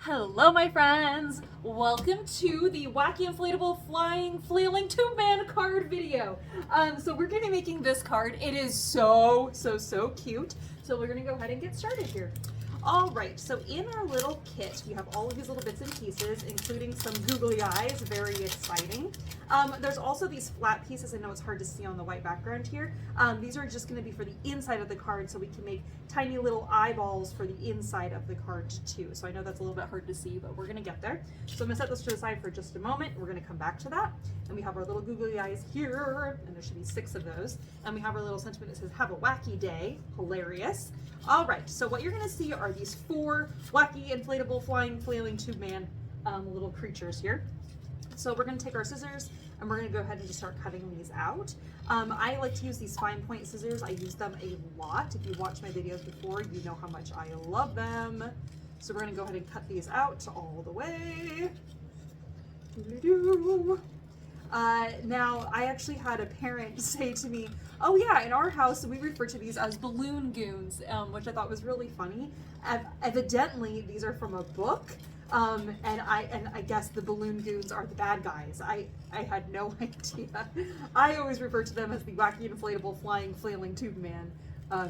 Hello, my friends! Welcome to the Wacky Inflatable Flying Flailing Two-Man card video. So we're going to be making this card. It is so cute. So we're going to go ahead and get started here. All right, so in our little kit, we have all of these little bits and pieces, including some googly eyes, very exciting. There's also these flat pieces. I know it's hard to see on the white background here. These are just going to be for the inside of the card, so we can make tiny little eyeballs for the inside of the card too. So I know that's a little bit hard to see, but we're going to get there. So I'm going to set this to the side for just a moment. We're going to come back to that. And we have our little googly eyes here, and there should be 6 of those. And we have our little sentiment that says, "Have a wacky day." Hilarious. All right, so what you're going to see are these 4 wacky, inflatable, flying, flailing tube-man little creatures here. So we're going to take our scissors and we're going to go ahead and just start cutting these out. I like to use these fine point scissors. I use them a lot. If you've watched my videos before, you know how much I love them. So we're going to go ahead and cut these out all the way. Now, I actually had a parent say to me, "Oh yeah, in our house we refer to these as balloon goons," which I thought was really funny. Evidently, these are from a book, and I guess the balloon goons are the bad guys. I had no idea. I always refer to them as the wacky, inflatable, flying, flailing tube man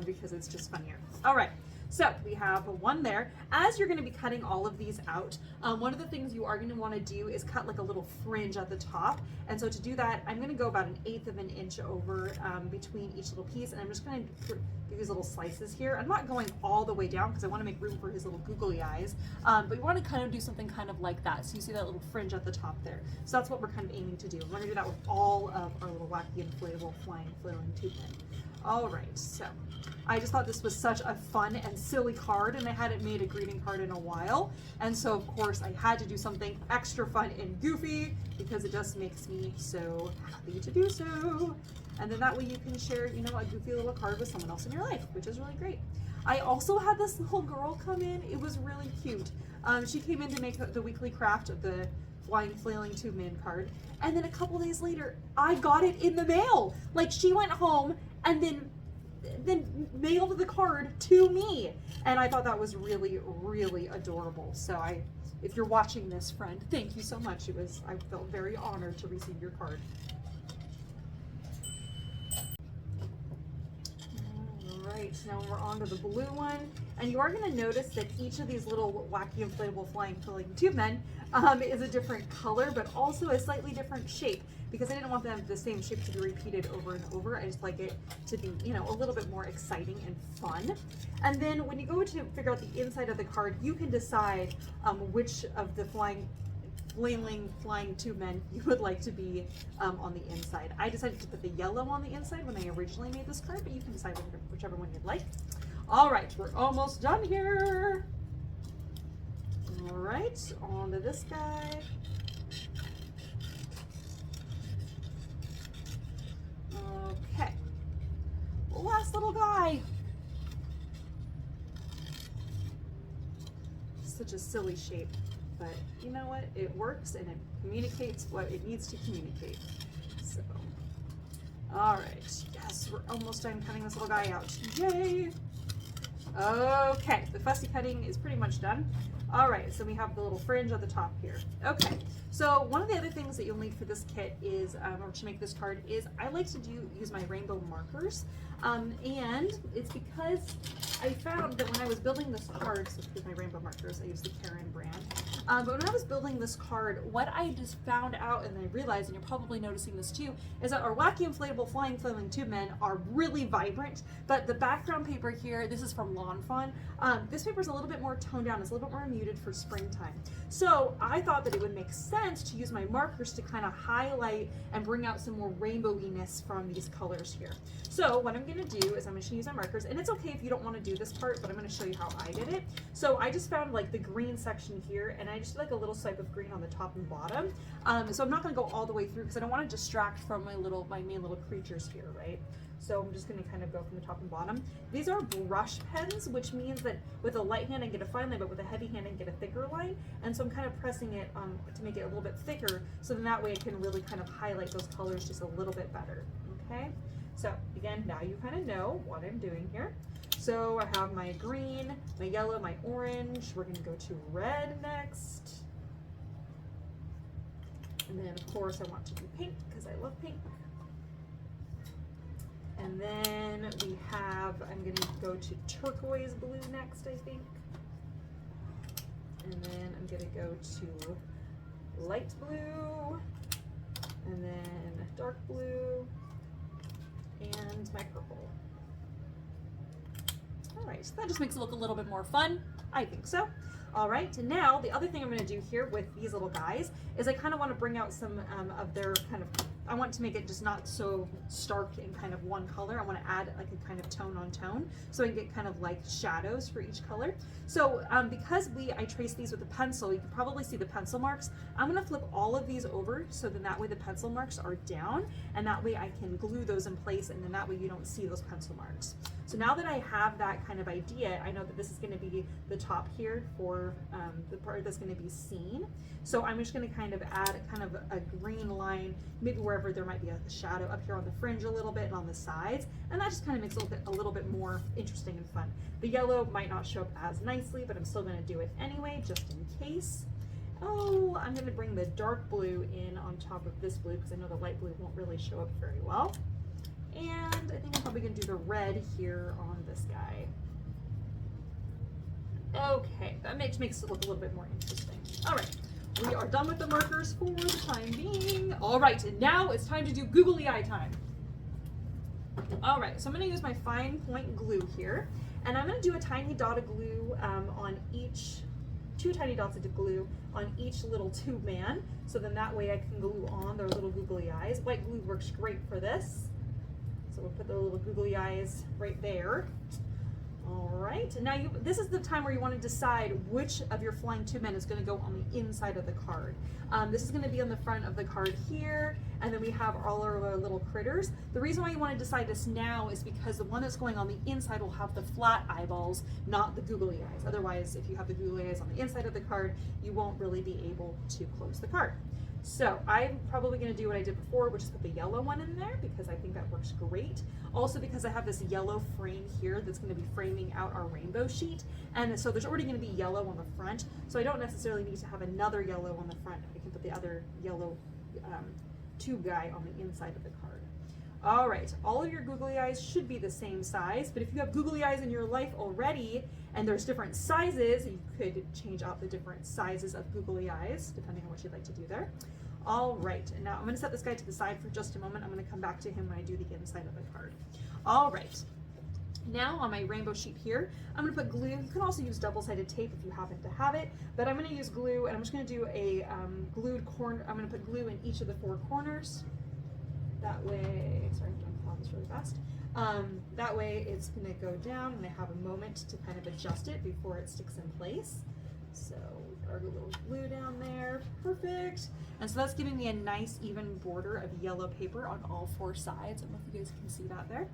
because it's just funnier. All right. So we have 1 there. As you're going to be cutting all of these out, one of the things you are going to want to do is cut like a little fringe at the top. And so to do that, I'm going to go about 1/8 of an inch over between each little piece. And I'm just going to do these little slices here. I'm not going all the way down because I want to make room for his little googly eyes. But you want to kind of do something kind of like that. So you see that little fringe at the top there. So that's what we're kind of aiming to do. We're going to do that with all of our little wacky, inflatable, flying, flailing tube men. All right, so I just thought this was such a fun and silly card, and I hadn't made a greeting card in a while. And so, of course, I had to do something extra fun and goofy because it just makes me so happy to do so. And then that way you can share, you know, a goofy little card with someone else in your life, which is really great. I also had this little girl come in. It was really cute. She came in to make the weekly craft of the flying, flailing tube man card. And then a couple days later, I got it in the mail. Like, she went home and then mailed the card to me. And I thought that was really adorable. So if you're watching this, friend, thank you so much. I felt very honored to receive your card. Alright, now we're on to the blue one. And you are going to notice that each of these little wacky, inflatable, flying, flailing tube men is a different color, but also a slightly different shape, because I didn't want them the same shape to be repeated over and over. I just like it to be, you know, a little bit more exciting and fun. And then when you go to figure out the inside of the card, you can decide which of the flailing tube men you would like to be on the inside. I decided to put the yellow on the inside when I originally made this card, but you can decide whichever one you'd like. All right, we're almost done here. All right, on to this guy. Okay, last little guy. Such a silly shape, but you know what? It works and it communicates what it needs to communicate. So, all right, yes, we're almost done cutting this little guy out. Yay! Okay, the fussy cutting is pretty much done. All right, so we have the little fringe at the top here. Okay, so one of the other things that you'll need for this kit is, or to make this card, is I like to use my rainbow markers. And it's because I found that when I was building this card, so with my rainbow markers, I use the Karen brand. But when I was building this card, what I just found out, and I realized, and you're probably noticing this too, is that our wacky, inflatable, flying, flailing tube men are really vibrant, but the background paper here, this is from Lawn Fawn, this paper is a little bit more toned down, it's a little bit more muted for springtime. So I thought that it would make sense to use my markers to kind of highlight and bring out some more rainbow-iness from these colors here. So what I'm going to do is I'm just going to use my markers, and it's okay if you don't want to do this part, but I'm going to show you how I did it. So I just found like the green section here, and I just did like a little stripe of green on the top and bottom. So I'm not going to go all the way through because I don't want to distract from my main little creatures here, right? So I'm just going to kind of go from the top and bottom. These are brush pens, which means that with a light hand I get a fine line, but with a heavy hand I get a thicker line. And so I'm kind of pressing it to make it a little bit thicker, so then that way I can really kind of highlight those colors just a little bit better. Okay? So again, now you kind of know what I'm doing here. So I have my green, my yellow, my orange. We're gonna go to red next. And then of course I want to do pink because I love pink. And then we have, I'm gonna go to turquoise blue next, I think. And then I'm gonna go to light blue, and then dark blue, and my purple. All right, so that just makes it look a little bit more fun. I think so. All right, and now the other thing I'm gonna do here with these little guys is I kind of want to bring out some of their kind of, I want to make it just not so stark in kind of one color. I want to add like a kind of tone on tone, so I get kind of like shadows for each color. So because I trace these with a pencil, you can probably see the pencil marks. I'm gonna flip all of these over so then that way the pencil marks are down, and that way I can glue those in place, and then that way you don't see those pencil marks. So now that I have that kind of idea, I know that this is going to be the top here for the part that's going to be seen. So I'm just going to kind of add kind of a green line, maybe wherever there might be a shadow up here on the fringe a little bit and on the sides. And that just kind of makes it a little bit more interesting and fun. The yellow might not show up as nicely, but I'm still going to do it anyway, just in case. Oh, I'm going to bring the dark blue in on top of this blue because I know the light blue won't really show up very well. And I think I'm probably going to do the red here on this guy. Okay, that makes it look a little bit more interesting. All right, we are done with the markers for the time being. All right, and now it's time to do googly eye time. All right, so I'm going to use my fine point glue here, and I'm going to do a tiny dot of glue on each, 2 tiny dots of glue on each little tube man, so then that way I can glue on their little googly eyes. White glue works great for this. So we'll put the little googly eyes right there. All right, and now this is the time where you want to decide which of your flying tube men is going to go on the inside of the card. This is going to be on the front of the card here, and then we have all our little critters. The reason why you want to decide this now is because the one that's going on the inside will have the flat eyeballs, not the googly eyes. Otherwise, if you have the googly eyes on the inside of the card, you won't really be able to close the card. So I'm probably going to do what I did before, which is put the yellow one in there because I think that works great. Also because I have this yellow frame here that's going to be framing out our rainbow sheet. And so there's already going to be yellow on the front. So I don't necessarily need to have another yellow on the front. I can put the other yellow tube guy on the inside of the card. All right, all of your googly eyes should be the same size, but if you have googly eyes in your life already and there's different sizes, you could change out the different sizes of googly eyes depending on what you'd like to do there. All right, and now I'm going to set this guy to the side for just a moment. I'm going to come back to him when I do the inside of the card. All right, now on my rainbow sheet here, I'm going to put glue. You can also use double-sided tape if you happen to have it, but I'm going to use glue, and I'm just going to do a glued corner. I'm going to put glue in each of the 4 corners. That way, sorry, I'm going to pause this really fast. That way it's going to go down and I have a moment to kind of adjust it before it sticks in place. So our little glue down there, perfect. And so that's giving me a nice even border of yellow paper on all 4 sides. I don't know if you guys can see that there.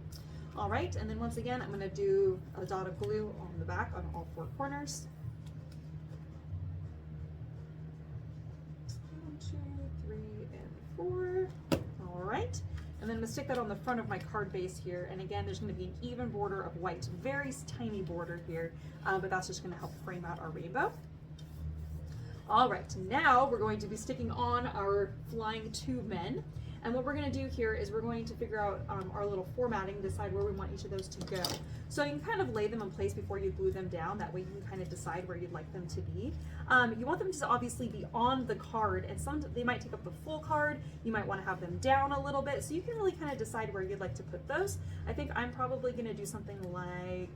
All right, and then once again, I'm going to do a dot of glue on the back on all 4 corners. 1, 2, 3, and 4. All right, and then I'm going to stick that on the front of my card base here. And again, there's going to be an even border of white, very tiny border here, but that's just going to help frame out our rainbow. All right, now we're going to be sticking on our flying tube men. And what we're going to do here is we're going to figure out our little formatting, decide where we want each of those to go. So you can kind of lay them in place before you glue them down. That way you can kind of decide where you'd like them to be. You want them to obviously be on the card, and they might take up the full card. You might want to have them down a little bit. So you can really kind of decide where you'd like to put those. I think I'm probably going to do something like,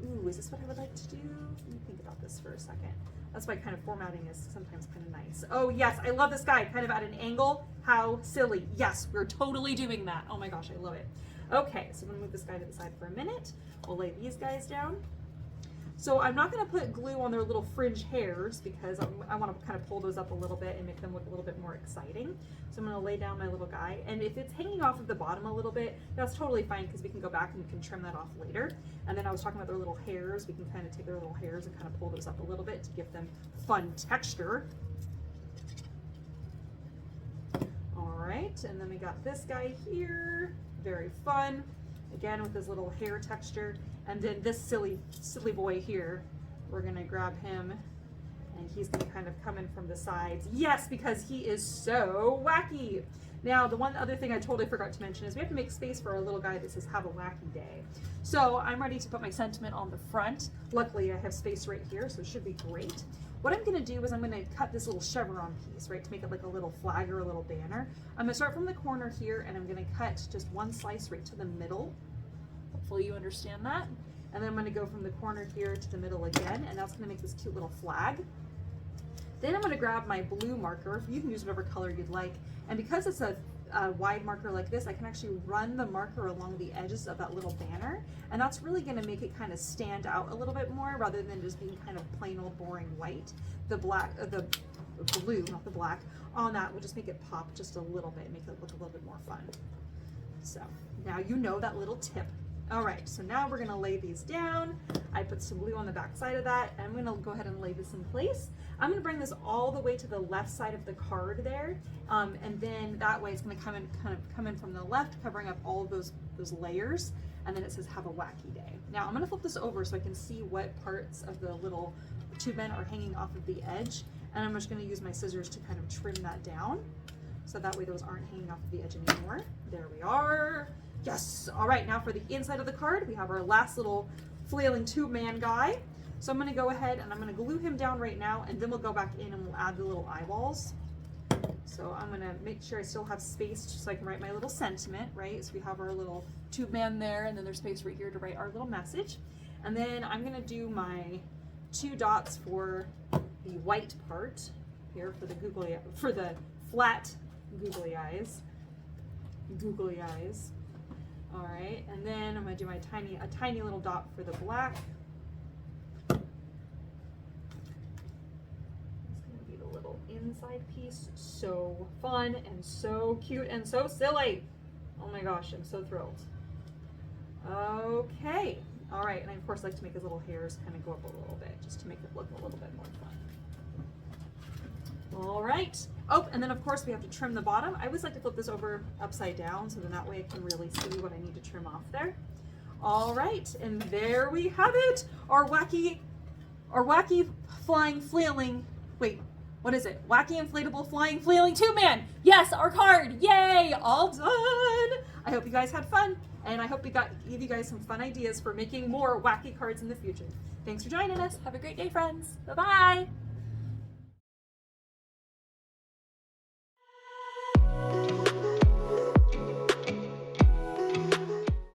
ooh, is this what I would like to do? Let me think about this for a second. That's why kind of formatting is sometimes kind of nice. Oh yes, I love this guy, kind of at an angle. How silly. Yes, we're totally doing that. Oh my gosh, I love it. Okay, so I'm gonna move this guy to the side for a minute. We'll lay these guys down. So I'm not gonna put glue on their little fringe hairs because I wanna kind of pull those up a little bit and make them look a little bit more exciting. So I'm gonna lay down my little guy. And if it's hanging off of the bottom a little bit, that's totally fine because we can go back and we can trim that off later. And then I was talking about their little hairs. We can kind of take their little hairs and kind of pull those up a little bit to give them fun texture. All right, and then we got this guy here, very fun. Again, with his little hair texture. And then this silly boy here, we're gonna grab him, and he's gonna kind of come in from the sides. Yes, because he is so wacky. Now, the one other thing I totally forgot to mention is we have to make space for our little guy that says have a wacky day. So I'm ready to put my sentiment on the front. Luckily, I have space right here, so it should be great. What I'm gonna do is I'm gonna cut this little chevron piece, right, to make it like a little flag or a little banner. I'm gonna start from the corner here, and I'm gonna cut just one slice right to the middle. Hopefully you understand that. And then I'm gonna go from the corner here to the middle again, and that's gonna make this cute little flag. Then I'm gonna grab my blue marker. You can use whatever color you'd like. And because it's a wide marker like this, I can actually run the marker along the edges of that little banner. And that's really gonna make it kind of stand out a little bit more rather than just being kind of plain old boring white. The black, the blue, not the black, on that will just make it pop just a little bit, make it look a little bit more fun. So now you know that little tip. All right, so now we're gonna lay these down. I put some glue on the back side of that, and I'm gonna go ahead and lay this in place. I'm gonna bring this all the way to the left side of the card there, and then that way it's gonna come in from the left, covering up all of those layers, and then it says have a wacky day. Now I'm gonna flip this over so I can see what parts of the little tube men are hanging off of the edge, and I'm just gonna use my scissors to kind of trim that down, so that way those aren't hanging off of the edge anymore. There we are. Yes, all right, now for the inside of the card, we have our last little flailing tube man guy. So I'm gonna go ahead and I'm gonna glue him down right now, and then we'll go back in and we'll add the little eyeballs. So I'm gonna make sure I still have space so I can write my little sentiment, right? So we have our little tube man there, and then there's space right here to write our little message. And then I'm gonna do my 2 dots for the white part here for the flat googly eyes. Googly eyes. All right, and then I'm gonna do a tiny little dot for the black. It's gonna be the little inside piece. So fun and so cute and so silly. Oh my gosh, I'm so thrilled. Okay, all right, and I of course like to make his little hairs kind of go up a little bit, just to make it look a little bit more fun. All right. Oh, and then of course we have to trim the bottom. I always like to flip this over upside down so then that way I can really see what I need to trim off there. All right, and there we have it. Our wacky flying flailing, wait, what is it? Wacky inflatable flying flailing tube man. Yes, our card, yay, all done. I hope you guys had fun, and I hope we gave you guys some fun ideas for making more wacky cards in the future. Thanks for joining us. Have a great day, friends. Bye-bye.